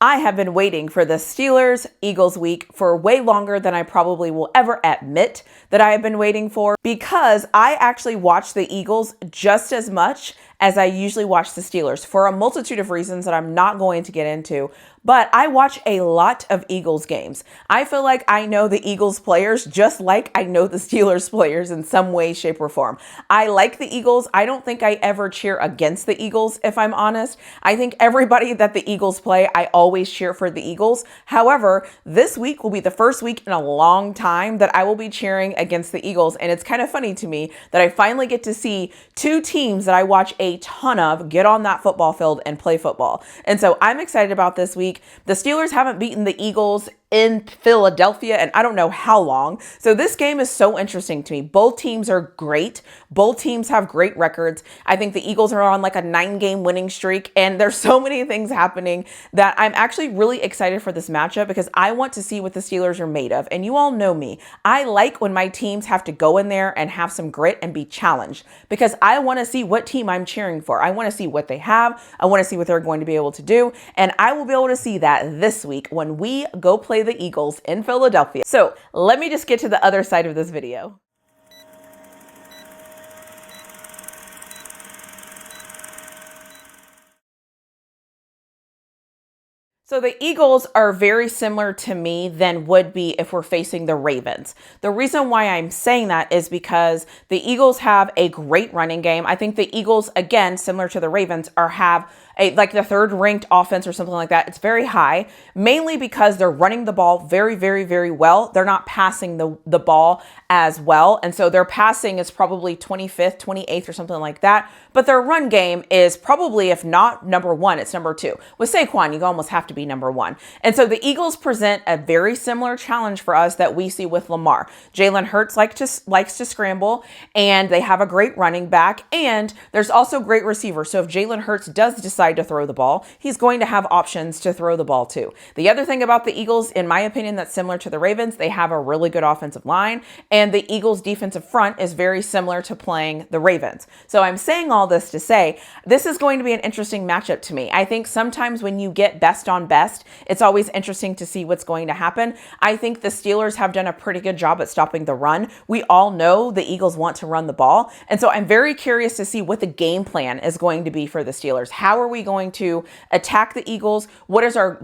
I have been waiting for the Steelers-Eagles week for way longer than I probably will ever admit that I have been waiting for, because I actually watch the Eagles just as much as I usually watch the Steelers for a multitude of reasons that I'm not going to get into. But I watch a lot of Eagles games. I feel like I know the Eagles players just like I know the Steelers players in some way, shape, or form. I like the Eagles. I don't think I ever cheer against the Eagles, if I'm honest. I think everybody that the Eagles play, I always cheer for the Eagles. However, this week will be the first week in a long time that I will be cheering against the Eagles. And it's kind of funny to me that I finally get to see two teams that I watch a ton of get on that football field and play football. And so I'm excited about this week. The Steelers haven't beaten the Eagles in Philadelphia and I don't know how long. So this game is so interesting to me. Both teams are great. Both teams have great records. I think the Eagles are on like a 9-game winning streak, and there's so many things happening that I'm actually really excited for this matchup because I want to see what the Steelers are made of. And you all know me. I like when my teams have to go in there and have some grit and be challenged, because I want to see what team I'm cheering for. I want to see what they have. I want to see what they're going to be able to do. And I will be able to see that this week when we go play the Eagles in Philadelphia. So let me just get to the other side of this video. So the Eagles are very similar to me than would be if we're facing the Ravens. The reason why I'm saying that is because the Eagles have a great running game. I think the Eagles, again, similar to the Ravens, have like the third ranked offense or something like that. It's very high, mainly because they're running the ball very, very, very well. They're not passing the ball as well. And so their passing is probably 25th, 28th or something like that. But their run game is probably, if not number one, it's number two. With Saquon, you almost have to be number one. And so the Eagles present a very similar challenge for us that we see with Lamar. Jalen Hurts likes to scramble, and they have a great running back, and there's also great receivers. So if Jalen Hurts does decide to throw the ball, he's going to have options to throw the ball too. The other thing about the Eagles, in my opinion, that's similar to the Ravens, they have a really good offensive line, and the Eagles defensive front is very similar to playing the Ravens. So I'm saying all this to say, this is going to be an interesting matchup to me. I think sometimes when you get best on best, it's always interesting to see what's going to happen. I think the Steelers have done a pretty good job at stopping the run. We all know the Eagles want to run the ball. And so I'm very curious to see what the game plan is going to be for the Steelers. How are we going to attack the Eagles? What is our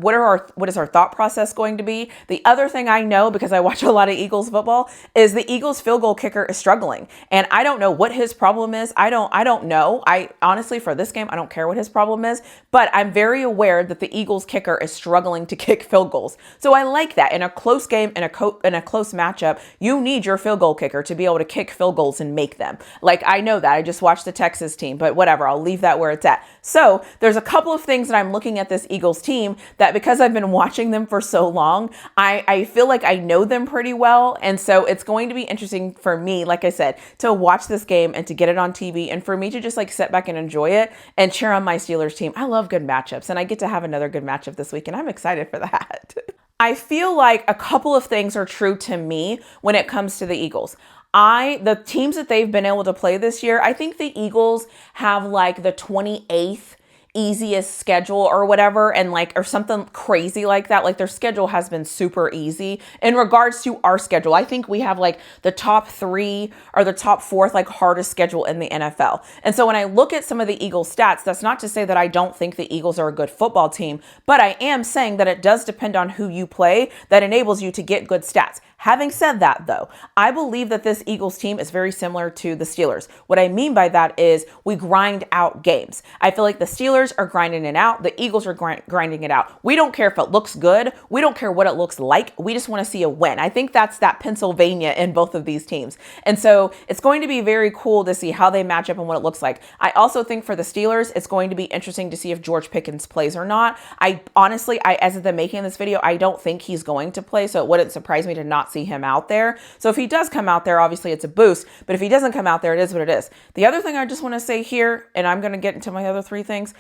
thought process going to be? The other thing I know, because I watch a lot of Eagles football, is the Eagles field goal kicker is struggling. And I don't know what his problem is. I don't know. I honestly, for this game, I don't care what his problem is, but I'm very aware that the Eagles kicker is struggling to kick field goals. So I like that. In a close game, in a close matchup, you need your field goal kicker to be able to kick field goals and make them. Like, I know that. I just watched the Texas team, but whatever. I'll leave that where it's at. So there's a couple of things that I'm looking at this Eagles team that, because I've been watching them for so long, I feel like I know them pretty well. And so it's going to be interesting for me, like I said, to watch this game and to get it on TV and for me to just like sit back and enjoy it and cheer on my Steelers team. I love good matchups, and I get to have another good matchup this week, and I'm excited for that. I feel like a couple of things are true to me when it comes to the Eagles. The teams that they've been able to play this year, I think the Eagles have like the 28th easiest schedule or whatever, and like, or something crazy like that. Like, their schedule has been super easy in regards to our schedule. I think we have like the top 3 or the top 4th like hardest schedule in the NFL. And so when I look at some of the Eagles stats, that's not to say that I don't think the Eagles are a good football team, but I am saying that it does depend on who you play that enables you to get good stats. Having said that, though, I believe that this Eagles team is very similar to the Steelers. What I mean by that is we grind out games. I feel like the Steelers are grinding it out. The Eagles are grinding it out. We don't care if it looks good. We don't care what it looks like. We just want to see a win. I think that's that Pennsylvania in both of these teams. And so it's going to be very cool to see how they match up and what it looks like. I also think for the Steelers, it's going to be interesting to see if George Pickens plays or not. I honestly, as of the making of this video, I don't think he's going to play. So it wouldn't surprise me to not see him out there. So if he does come out there, obviously it's a boost, but if he doesn't come out there, it is what it is. The other thing I just want to say here, and I'm going to get into my other 3 things,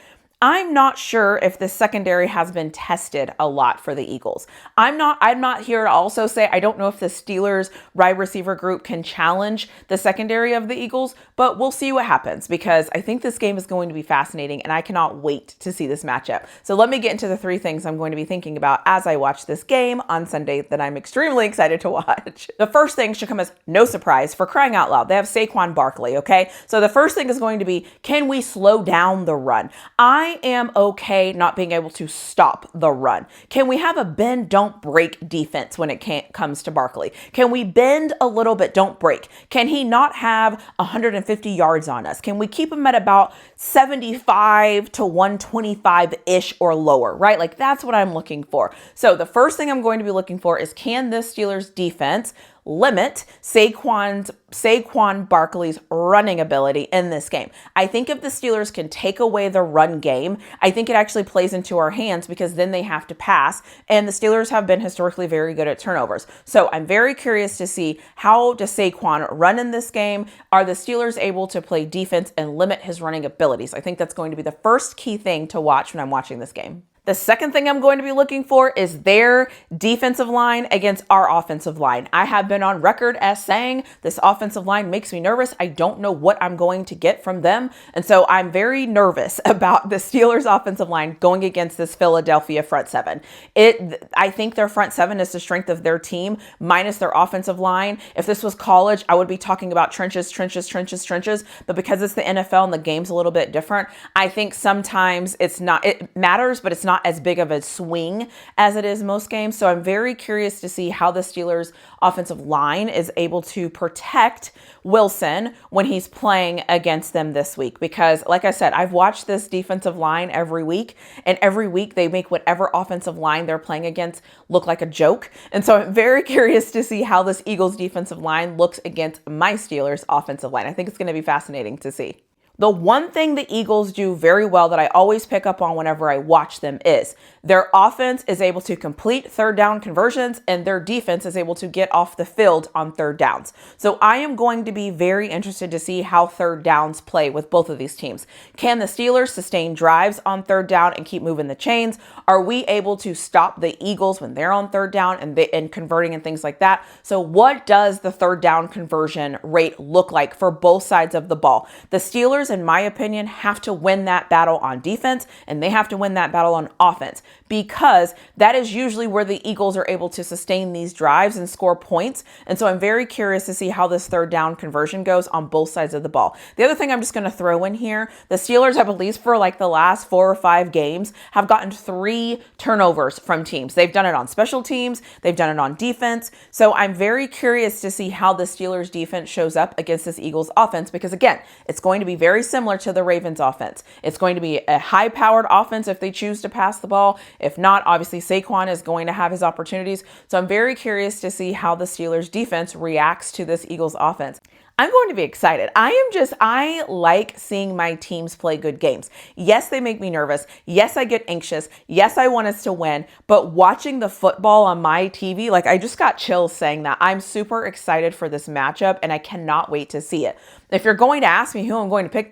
I'm not sure if the secondary has been tested a lot for the Eagles. I'm not here to also say I don't know if the Steelers wide receiver group can challenge the secondary of the Eagles, but we'll see what happens because I think this game is going to be fascinating and I cannot wait to see this matchup. So let me get into the 3 things I'm going to be thinking about as I watch this game on Sunday that I'm extremely excited to watch. The first thing should come as no surprise, for crying out loud. They have Saquon Barkley, okay? So the first thing is going to be, can we slow down the run? I am okay not being able to stop the run. Can we have a bend, don't break defense when it comes to Barkley? Can we bend a little bit, don't break? Can he not have 150 yards on us? Can we keep him at about 75 to 125-ish or lower, right? Like that's what I'm looking for. So the first thing I'm going to be looking for is, can this Steelers defense limit Saquon Barkley's running ability in this game? I think if the Steelers can take away the run game, I think it actually plays into our hands because then they have to pass, and the Steelers have been historically very good at turnovers. So I'm very curious to see, how does Saquon run in this game? Are the Steelers able to play defense and limit his running abilities? I think that's going to be the first key thing to watch when I'm watching this game. The second thing I'm going to be looking for is their defensive line against our offensive line. I have been on record as saying this offensive line makes me nervous. I don't know what I'm going to get from them. And so I'm very nervous about the Steelers offensive line going against this Philadelphia front seven. I think their front seven is the strength of their team minus their offensive line. If this was college, I would be talking about trenches. But because it's the NFL and the game's a little bit different, I think sometimes it matters, but it's not as big of a swing as it is most games. So I'm very curious to see how the Steelers offensive line is able to protect Wilson when he's playing against them this week. Because like I said, I've watched this defensive line every week, and every week they make whatever offensive line they're playing against look like a joke. And so I'm very curious to see how this Eagles defensive line looks against my Steelers offensive line. I think it's going to be fascinating to see. The one thing the Eagles do very well that I always pick up on whenever I watch them is their offense is able to complete third down conversions and their defense is able to get off the field on third downs. So I am going to be very interested to see how third downs play with both of these teams. Can the Steelers sustain drives on third down and keep moving the chains? Are we able to stop the Eagles when they're on third down and converting and things like that? So what does the third down conversion rate look like for both sides of the ball? The Steelers, in my opinion, have to win that battle on defense and they have to win that battle on offense, because that is usually where the Eagles are able to sustain these drives and score points. And so I'm very curious to see how this third down conversion goes on both sides of the ball. The other thing I'm just going to throw in here, the Steelers, I believe for like the last 4 or 5 games, have gotten 3 turnovers from teams. They've done it on special teams. They've done it on defense. So I'm very curious to see how the Steelers defense shows up against this Eagles offense, because again, it's going to be very similar to the Ravens offense. It's going to be a high-powered offense if they choose to pass the ball. If not, obviously Saquon is going to have his opportunities. So I'm very curious to see how the Steelers defense reacts to this Eagles offense. I'm going to be excited. I like seeing my teams play good games. Yes, they make me nervous. Yes, I get anxious. Yes, I want us to win. But watching the football on my TV, like I just got chills saying that. I'm super excited for this matchup and I cannot wait to see it. If you're going to ask me who I'm going to pick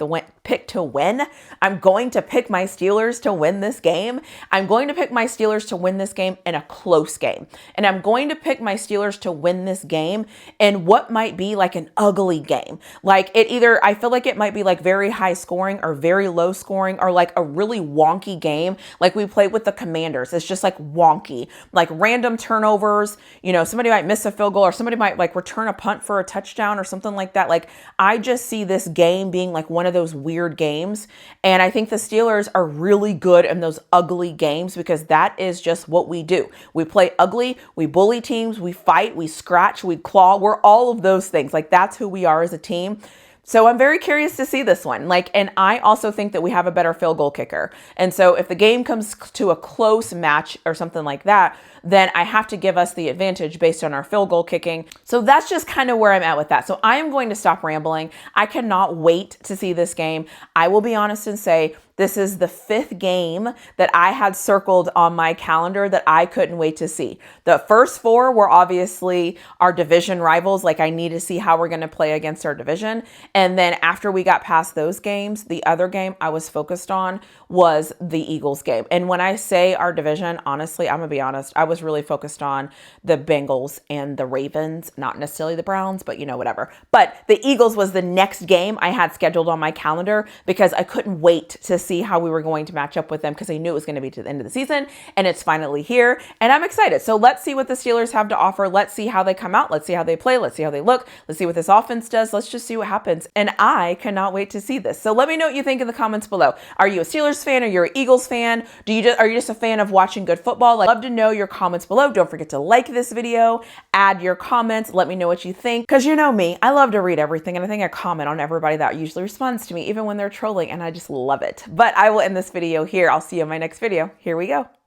to win, I'm going to pick my Steelers to win this game. I'm going to pick my Steelers to win this game in a close game. And I'm going to pick my Steelers to win this game in what might be like an ugly game. Like I feel like it might be like very high scoring or very low scoring or like a really wonky game. Like we played with the Commanders. It's just like wonky, like random turnovers. Somebody might miss a field goal or somebody might like return a punt for a touchdown or something like that. Like I just see this game being like one of those weird games. And I think the Steelers are really good in those ugly games because that is just what we do. We play ugly, we bully teams, we fight, we scratch, we claw. We're all of those things. Like that's who we are as a team. So I'm very curious to see this one. And I also think that we have a better field goal kicker. And so if the game comes to a close match or something like that, then I have to give us the advantage based on our field goal kicking. So that's just kind of where I'm at with that. So I am going to stop rambling. I cannot wait to see this game. I will be honest and say This is the 5th game that I had circled on my calendar that I couldn't wait to see. The first 4 were obviously our division rivals. Like, I need to see how we're going to play against our division. And then after we got past those games, the other game I was focused on was the Eagles game. And when I say our division, honestly, I'm going to be honest, I was really focused on the Bengals and the Ravens, not necessarily the Browns, but whatever. But the Eagles was the next game I had scheduled on my calendar because I couldn't wait to see how we were going to match up with them, because I knew it was going to be to the end of the season, and it's finally here, and I'm excited. So let's see what the Steelers have to offer. Let's see how they come out. Let's see how they play. Let's see how they look. Let's see what this offense does. Let's just see what happens. And I cannot wait to see this. So let me know what you think in the comments below. Are you a Steelers fan? Are you an Eagles fan? Are you just a fan of watching good football? I'd love to know your comments below. Don't forget to like this video, add your comments, let me know what you think, because you know me, I love to read everything, and I think I comment on everybody that usually responds to me, even when they're trolling, and I just love it. But I will end this video here. I'll see you in my next video. Here we go.